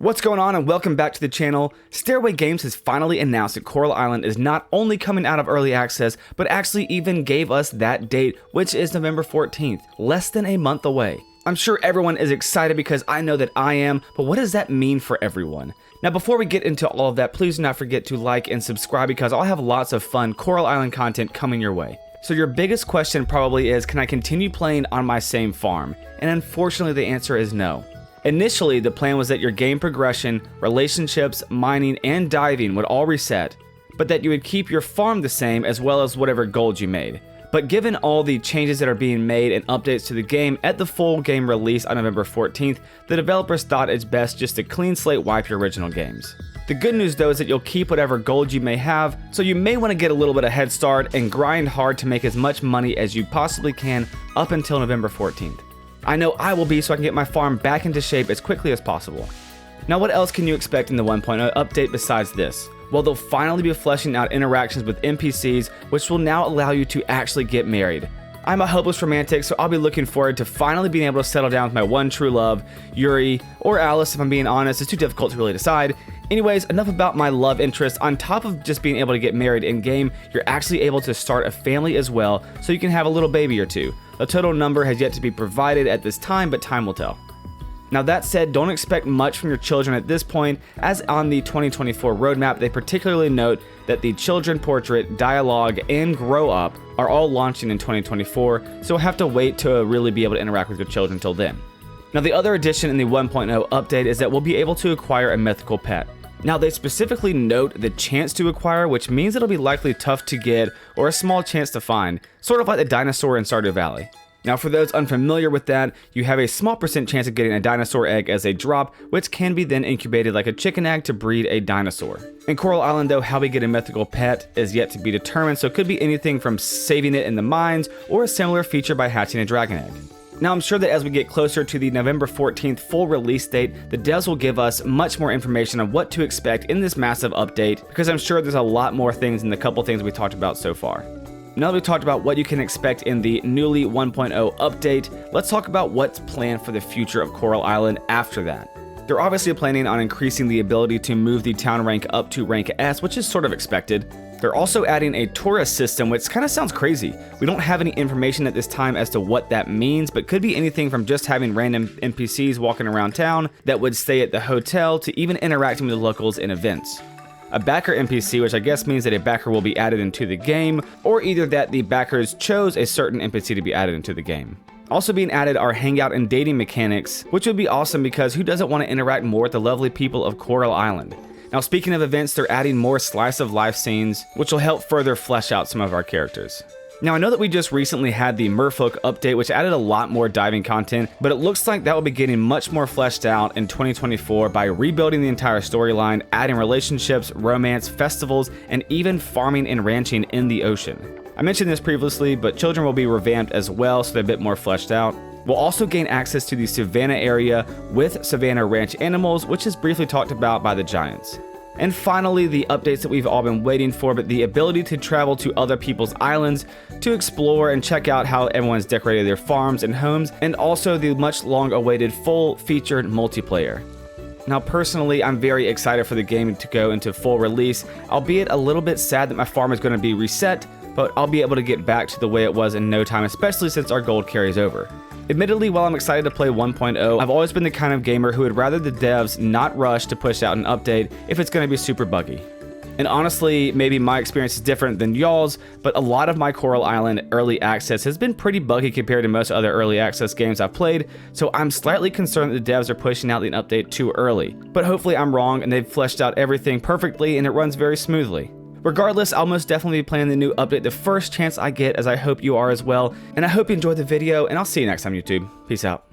What's going on and welcome back to the channel. Stairway Games has finally announced that Coral Island is not only coming out of early access, but actually even gave us that date, which is November 14th, less than a month away. I'm sure everyone is excited because I know that I am, but what does that mean for everyone? Now before we get into all of that, please do not forget to like and subscribe because I'll have lots of fun Coral Island content coming your way. So your biggest question probably is, can I continue playing on my same farm? And unfortunately the answer is no. Initially, the plan was that your game progression, relationships, mining, and diving would all reset, but that you would keep your farm the same as well as whatever gold you made. But given all the changes that are being made and updates to the game at the full game release on November 14th, the developers thought it's best just to clean slate wipe your original games. The good news though is that you'll keep whatever gold you may have, so you may want to get a little bit of head start and grind hard to make as much money as you possibly can up until November 14th. I know I will be, so I can get my farm back into shape as quickly as possible. Now what else can you expect in the 1.0 update besides this? Well, they'll finally be fleshing out interactions with NPCs, which will now allow you to actually get married. I'm a hopeless romantic, so I'll be looking forward to finally being able to settle down with my one true love, Yuri, or Alice if I'm being honest. It's too difficult to really decide. Anyways, enough about my love interest. On top of just being able to get married in game, you're actually able to start a family as well, so you can have a little baby or two. The total number has yet to be provided at this time, but time will tell. Now that said, don't expect much from your children at this point, as on the 2024 roadmap, they particularly note that the children portrait, dialogue, and grow up are all launching in 2024, so we'll have to wait to really be able to interact with your children until then. Now the other addition in the 1.0 update is that we'll be able to acquire a mythical pet. Now they specifically note the chance to acquire, which means it'll be likely tough to get or a small chance to find, sort of like the dinosaur in Stardew Valley. Now for those unfamiliar with that, you have a small percent chance of getting a dinosaur egg as a drop, which can be then incubated like a chicken egg to breed a dinosaur. In Coral Island though, how we get a mythical pet is yet to be determined, so it could be anything from saving it in the mines or a similar feature by hatching a dragon egg. Now I'm sure that as we get closer to the November 14th full release date, the devs will give us much more information on what to expect in this massive update, because I'm sure there's a lot more things than the couple things we talked about so far. Now that we've talked about what you can expect in the newly 1.0 update, let's talk about what's planned for the future of Coral Island after that. They're obviously planning on increasing the ability to move the town rank up to rank S, which is sort of expected. They're also adding a tourist system, which kind of sounds crazy. We don't have any information at this time as to what that means, but could be anything from just having random NPCs walking around town that would stay at the hotel to even interacting with the locals in events. A backer NPC, which I guess means that a backer will be added into the game, or either that the backers chose a certain NPC to be added into the game. Also being added are hangout and dating mechanics, which would be awesome because who doesn't want to interact more with the lovely people of Coral Island? Now speaking of events, they're adding more slice of life scenes, which will help further flesh out some of our characters. Now I know that we just recently had the merfolk update, which added a lot more diving content, but it looks like that will be getting much more fleshed out in 2024 by rebuilding the entire storyline, adding relationships, romance, festivals, and even farming and ranching in the ocean. I mentioned this previously, but children will be revamped as well, so they're a bit more fleshed out. We'll also gain access to the Savannah area with Savannah ranch animals, which is briefly talked about by the Giants. And finally, the updates that we've all been waiting for, but the ability to travel to other people's islands to explore and check out how everyone's decorated their farms and homes, and also the much long-awaited full-featured multiplayer. Now personally, I'm very excited for the game to go into full release, albeit a little bit sad that my farm is going to be reset, but I'll be able to get back to the way it was in no time, especially since our gold carries over. Admittedly, while I'm excited to play 1.0, I've always been the kind of gamer who would rather the devs not rush to push out an update if it's going to be super buggy. And honestly, maybe my experience is different than y'all's, but a lot of my Coral Island early access has been pretty buggy compared to most other early access games I've played, so I'm slightly concerned that the devs are pushing out the update too early. But hopefully I'm wrong and they've fleshed out everything perfectly and it runs very smoothly. Regardless, I'll most definitely be playing the new update the first chance I get, as I hope you are as well, and I hope you enjoyed the video, and I'll see you next time, YouTube. Peace out.